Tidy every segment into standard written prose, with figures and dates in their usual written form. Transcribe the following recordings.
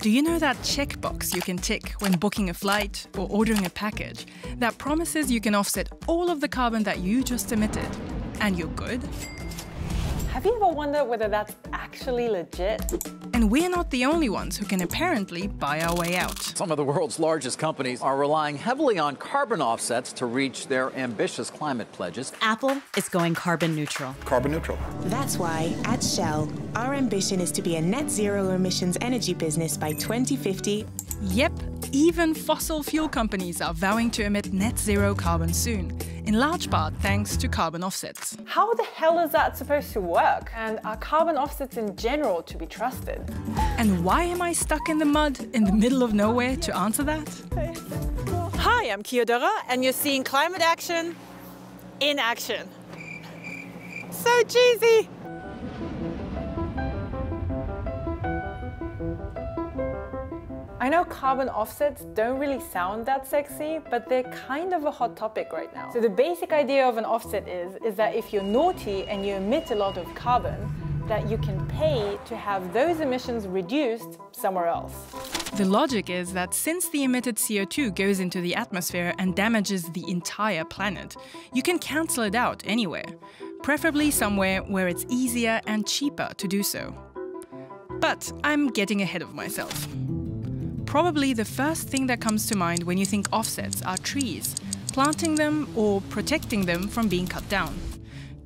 Do you know that checkbox you can tick when booking a flight or ordering a package that promises you can offset all of the carbon that you just emitted? And you're good? Have you ever wondered whether that's actually legit? And we're not the only ones who can apparently buy our way out. Some of the world's largest companies are relying heavily on carbon offsets to reach their ambitious climate pledges. Apple is going carbon neutral. Carbon neutral. That's why, at Shell, our ambition is to be a net zero emissions energy business by 2050. Yep, even fossil fuel companies are vowing to emit net zero carbon soon, in large part thanks to carbon offsets. How the hell is that supposed to work? And are carbon offsets in general to be trusted? And why am I stuck in the mud in the middle of nowhere to answer that? Hi, I'm Kyodora, and you're seeing Climate Action in action. So cheesy! I know carbon offsets don't really sound that sexy, but they're kind of a hot topic right now. So the basic idea of an offset is that if you're naughty and you emit a lot of carbon, that you can pay to have those emissions reduced somewhere else. The logic is that since the emitted CO2 goes into the atmosphere and damages the entire planet, you can cancel it out anywhere, preferably somewhere where it's easier and cheaper to do so. But I'm getting ahead of myself. Probably the first thing that comes to mind when you think offsets are trees, planting them or protecting them from being cut down.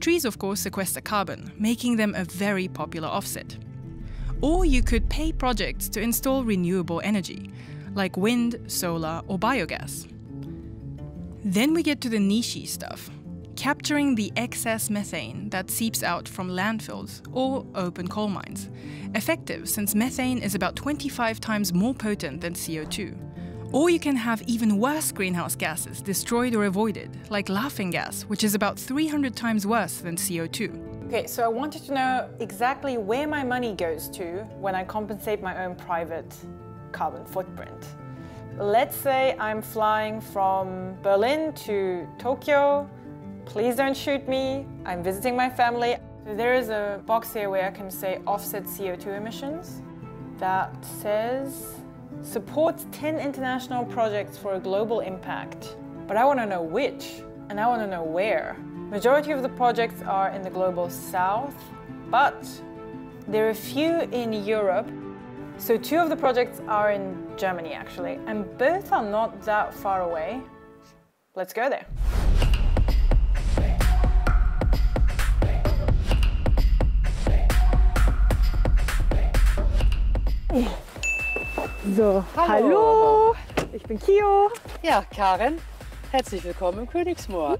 Trees, of course, sequester carbon, making them a very popular offset. Or you could pay projects to install renewable energy, like wind, solar, or biogas. Then we get to the niche stuff, capturing the excess methane that seeps out from landfills or open coal mines. Effective, since methane is about 25 times more potent than CO2. Or you can have even worse greenhouse gases destroyed or avoided, like laughing gas, which is about 300 times worse than CO2. Okay, so I wanted to know exactly where my money goes to when I compensate my own private carbon footprint. Let's say I'm flying from Berlin to Tokyo. Please don't shoot me. I'm visiting my family. So there is a box here where I can say offset CO2 emissions. That says supports 10 international projects for a global impact. But I want to know which, and I want to know where. Majority of the projects are in the global south, but there are a few in Europe. So 2 of the projects are in Germany actually, and both are not that far away. Let's go there. So, hallo, ich bin Kio. Ja, Karen, herzlich willkommen im Königsmoor.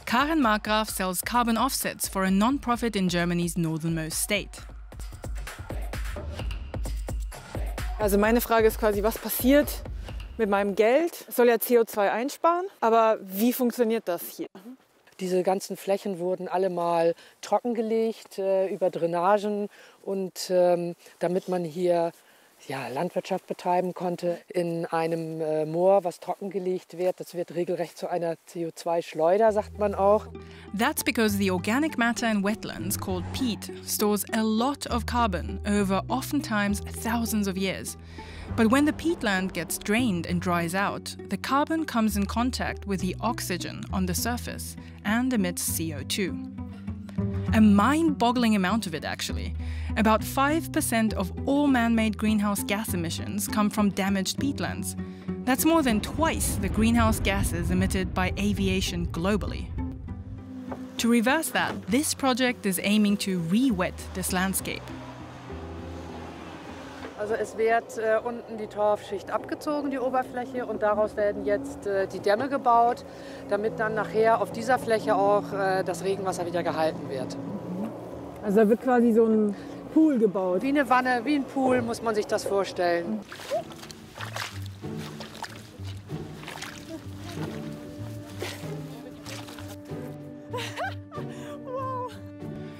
Karen Markgraf sells carbon offsets for a non-profit in Germany's northernmost state. Also meine Frage ist quasi, was passiert mit meinem Geld? Es soll ja CO2 einsparen, aber wie funktioniert das hier? Diese ganzen Flächen wurden alle mal trockengelegt über Drainagen und damit man hier Landwirtschaft betreiben konnte in einem Moor, was trockengelegt wird. Das wird regelrecht zu einer CO2-Schleuder, sagt man auch. That's because the organic matter in wetlands, called peat, stores a lot of carbon over oftentimes thousands of years. But when the peatland gets drained and dries out, the carbon comes in contact with the oxygen on the surface and emits CO2. A mind-boggling amount of it, actually. About 5% of all man-made greenhouse gas emissions come from damaged peatlands. That's more than twice the greenhouse gases emitted by aviation globally. To reverse that, this project is aiming to re-wet this landscape. Also es wird unten die Torfschicht abgezogen, die Oberfläche, und daraus werden jetzt die Dämme gebaut, damit dann nachher auf dieser Fläche auch das Regenwasser wieder gehalten wird. Also da wird quasi so ein Pool gebaut. Wie eine Wanne, wie ein Pool muss man sich das vorstellen.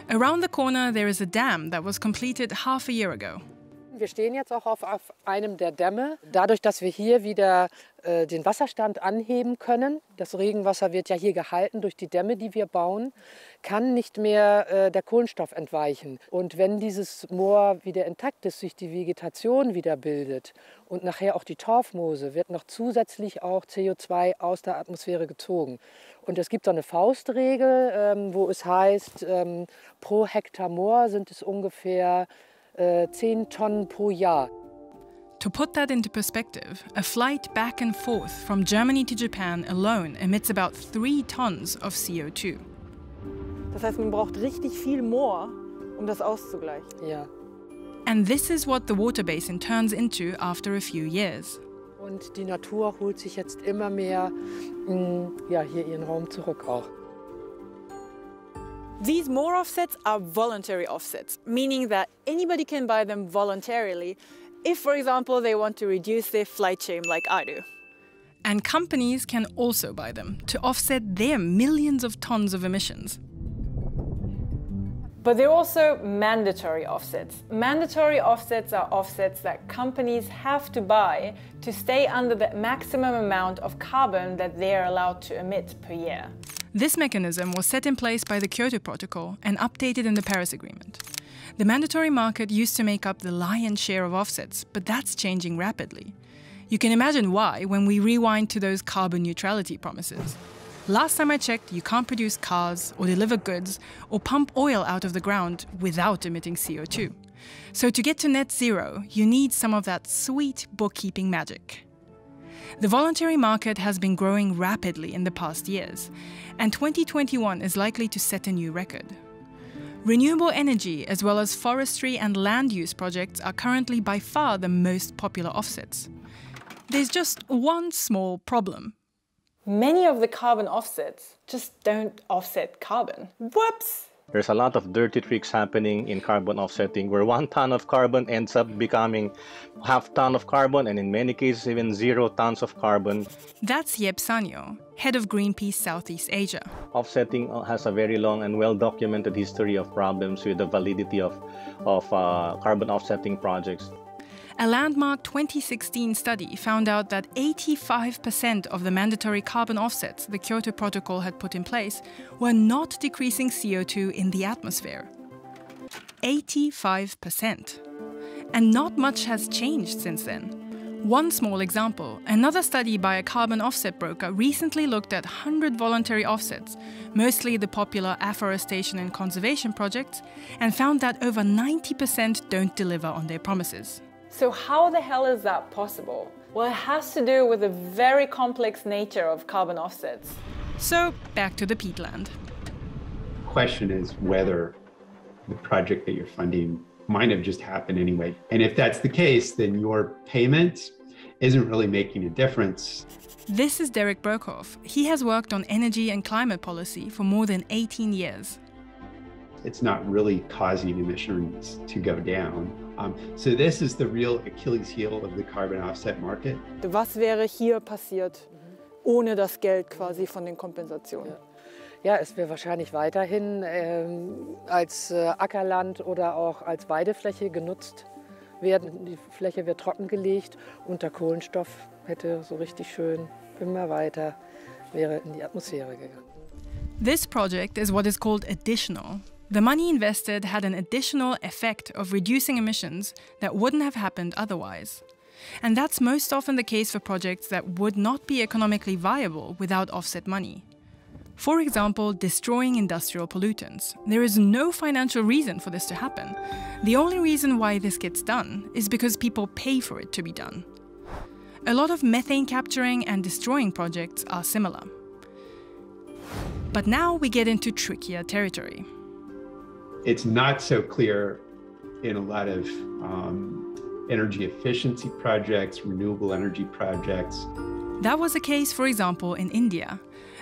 Around the corner there is a dam that was completed half a year ago. Wir stehen jetzt auch auf einem der Dämme. Dadurch, dass wir hier wieder den Wasserstand anheben können, das Regenwasser wird ja hier gehalten durch die Dämme, die wir bauen, kann nicht mehr der Kohlenstoff entweichen. Und wenn dieses Moor wieder intakt ist, sich die Vegetation wieder bildet und nachher auch die Torfmoose, wird noch zusätzlich auch CO2 aus der Atmosphäre gezogen. Und es gibt so eine Faustregel, wo es heißt, pro Hektar Moor sind es ungefähr 10 Tonnen pro Jahr. To put that into perspective, a flight back and forth from Germany to Japan alone emits about 3 tons of CO2. Das heißt, man braucht richtig viel Moor, um das auszugleichen. Ja. And this is what the water basin turns into after a few years. Und die Natur holt sich jetzt immer mehr hier ihren Raum zurück auch. These moor offsets are voluntary offsets, meaning that anybody can buy them voluntarily if, for example, they want to reduce their flight shame like I do. And companies can also buy them to offset their millions of tons of emissions. But they're also mandatory offsets. Mandatory offsets are offsets that companies have to buy to stay under the maximum amount of carbon that they're allowed to emit per year. This mechanism was set in place by the Kyoto Protocol and updated in the Paris Agreement. The mandatory market used to make up the lion's share of offsets, but that's changing rapidly. You can imagine why when we rewind to those carbon neutrality promises. Last time I checked, you can't produce cars or deliver goods or pump oil out of the ground without emitting CO2. So to get to net zero, you need some of that sweet bookkeeping magic. The voluntary market has been growing rapidly in the past years, and 2021 is likely to set a new record. Renewable energy as well as forestry and land use projects are currently by far the most popular offsets. There's just one small problem. Many of the carbon offsets just don't offset carbon. Whoops! There's a lot of dirty tricks happening in carbon offsetting where 1 ton of carbon ends up becoming half ton of carbon and in many cases even 0 tons of carbon. That's Yeb Sanyo, head of Greenpeace Southeast Asia. Offsetting has a very long and well-documented history of problems with the validity of carbon offsetting projects. A landmark 2016 study found out that 85% of the mandatory carbon offsets the Kyoto Protocol had put in place were not decreasing CO2 in the atmosphere. 85%. And not much has changed since then. One small example, another study by a carbon offset broker recently looked at 100 voluntary offsets, mostly the popular afforestation and conservation projects, and found that over 90% don't deliver on their promises. So how the hell is that possible? Well, it has to do with the very complex nature of carbon offsets. So, back to the peatland. The question is whether the project that you're funding might have just happened anyway. And if that's the case, then your payment isn't really making a difference. This is Derek Broekhoff. He has worked on energy and climate policy for more than 18 years. It's not really causing emissions to go down. So this is the real Achilles heel of the carbon offset market. Was wäre hier passiert, ohne das Geld quasi von den Kompensationen? Ja, es wird wahrscheinlich weiterhin als Ackerland oder auch als Weidefläche genutzt werden. Die Fläche wird trockengelegt und der Kohlenstoff hätte so richtig schön immer weiter wäre in die Atmosphäre gegangen. This project is what is called additional. The money invested had an additional effect of reducing emissions that wouldn't have happened otherwise. And that's most often the case for projects that would not be economically viable without offset money. For example, destroying industrial pollutants. There is no financial reason for this to happen. The only reason why this gets done is because people pay for it to be done. A lot of methane capturing and destroying projects are similar. But now we get into trickier territory. It's not so clear in a lot of energy efficiency projects, renewable energy projects. That was the case, for example, in India.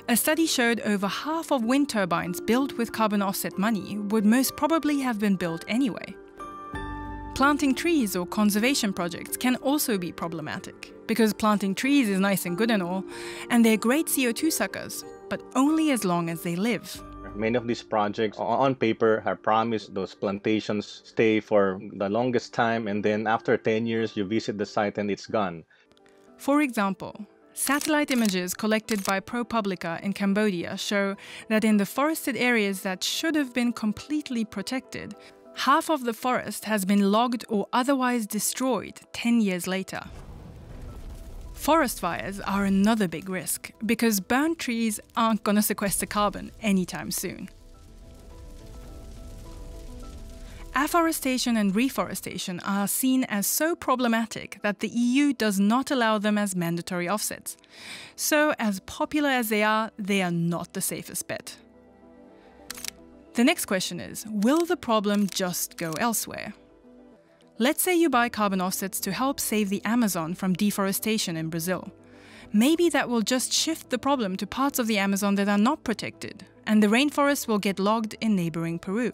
A study showed over half of wind turbines built with carbon offset money would most probably have been built anyway. Planting trees or conservation projects can also be problematic, because planting trees is nice and good and all, and they're great CO2 suckers, but only as long as they live. Many of these projects on paper are promised those plantations stay for the longest time, and then after 10 years you visit the site and it's gone. For example, satellite images collected by ProPublica in Cambodia show that in the forested areas that should have been completely protected, half of the forest has been logged or otherwise destroyed 10 years later. Forest fires are another big risk, because burnt trees aren't going to sequester carbon anytime soon. Afforestation and reforestation are seen as so problematic that the EU does not allow them as mandatory offsets. So, as popular as they are not the safest bet. The next question is, will the problem just go elsewhere? Let's say you buy carbon offsets to help save the Amazon from deforestation in Brazil. Maybe that will just shift the problem to parts of the Amazon that are not protected, and the rainforest will get logged in neighboring Peru.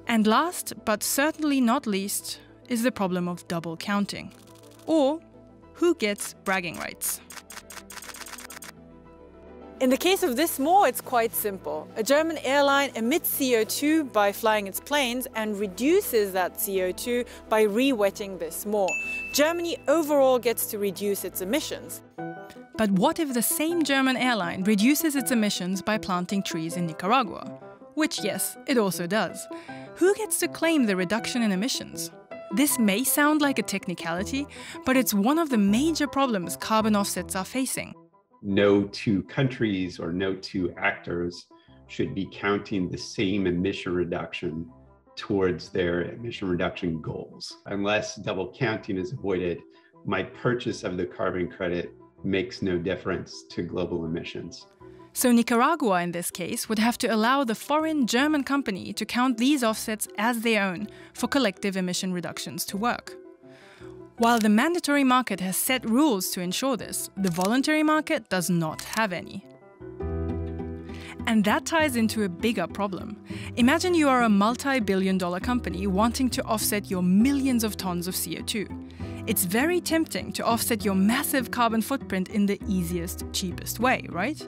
And last, but certainly not least, is the problem of double counting. Or, who gets bragging rights? In the case of this more, it's quite simple. A German airline emits CO2 by flying its planes and reduces that CO2 by re-wetting this more. Germany overall gets to reduce its emissions. But what if the same German airline reduces its emissions by planting trees in Nicaragua? Which, yes, it also does. Who gets to claim the reduction in emissions? This may sound like a technicality, but it's one of the major problems carbon offsets are facing. No two countries or no two actors should be counting the same emission reduction towards their emission reduction goals. Unless double counting is avoided, my purchase of the carbon credit makes no difference to global emissions. So Nicaragua, in this case, would have to allow the foreign German company to count these offsets as their own for collective emission reductions to work. While the mandatory market has set rules to ensure this, the voluntary market does not have any. And that ties into a bigger problem. Imagine you are a multi-billion-dollar company wanting to offset your millions of tons of CO2. It's very tempting to offset your massive carbon footprint in the easiest, cheapest way, right?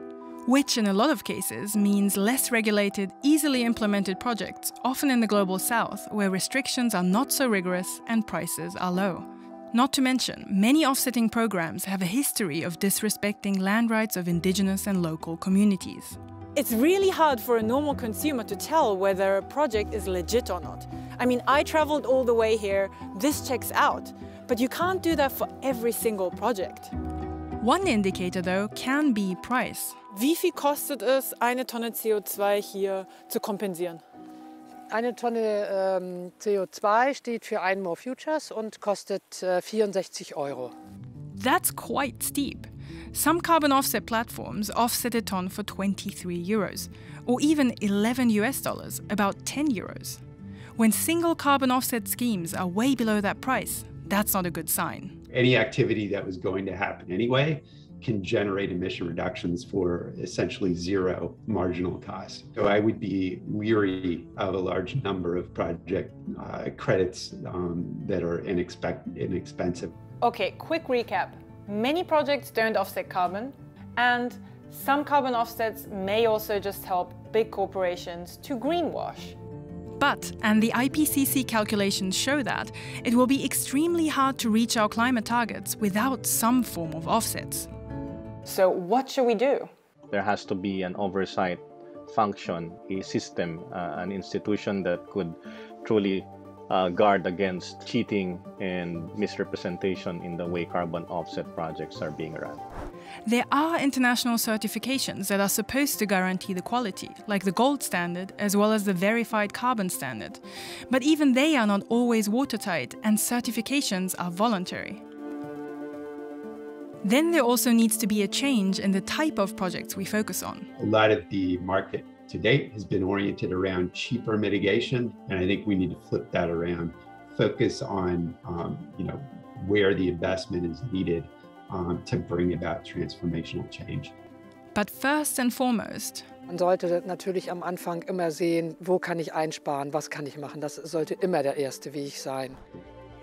Which in a lot of cases means less regulated, easily implemented projects, often in the global south, where restrictions are not so rigorous and prices are low. Not to mention, many offsetting programs have a history of disrespecting land rights of indigenous and local communities. It's really hard for a normal consumer to tell whether a project is legit or not. I mean, I traveled all the way here, this checks out, but you can't do that for every single project. One indicator, though, can be price. Wie viel kostet es, eine Tonne CO2 hier zu kompensieren? Eine Tonne CO2 steht für 1 More Futures und kostet 64 €. That's quite steep. Some carbon offset platforms offset a ton for 23 euros, or even $11, about 10 euros. When single carbon offset schemes are way below that price, that's not a good sign. Any activity that was going to happen anyway can generate emission reductions for essentially zero marginal cost. So I would be weary of a large number of project credits that are inexpensive. Okay, quick recap. Many projects don't offset carbon, and some carbon offsets may also just help big corporations to greenwash. But, and the IPCC calculations show that, it will be extremely hard to reach our climate targets without some form of offsets. So what should we do? There has to be an oversight function, a system, an institution that could truly guard against cheating and misrepresentation in the way carbon offset projects are being run. There are international certifications that are supposed to guarantee the quality, like the gold standard as well as the verified carbon standard. But even they are not always watertight, and certifications are voluntary. Then there also needs to be a change in the type of projects we focus on. A lot of the market to date has been oriented around cheaper mitigation, and I think we need to flip that around. Focus on where the investment is needed to bring about transformational change. But first and foremost, man sollte natürlich am Anfang immer sehen, wo kann ich einsparen, was kann ich machen. Das sollte immer der erste Weg sein.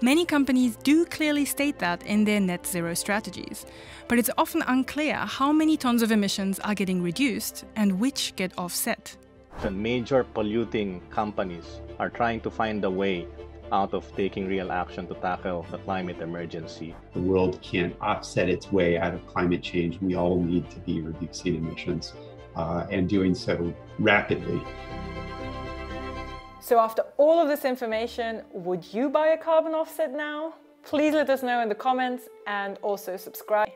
Many companies do clearly state that in their net zero strategies, but it's often unclear how many tons of emissions are getting reduced and which get offset. The major polluting companies are trying to find a way out of taking real action to tackle the climate emergency. The world can't offset its way out of climate change. We all need to be reducing emissions and doing so rapidly. So after all of this information, would you buy a carbon offset now? Please let us know in the comments and also subscribe.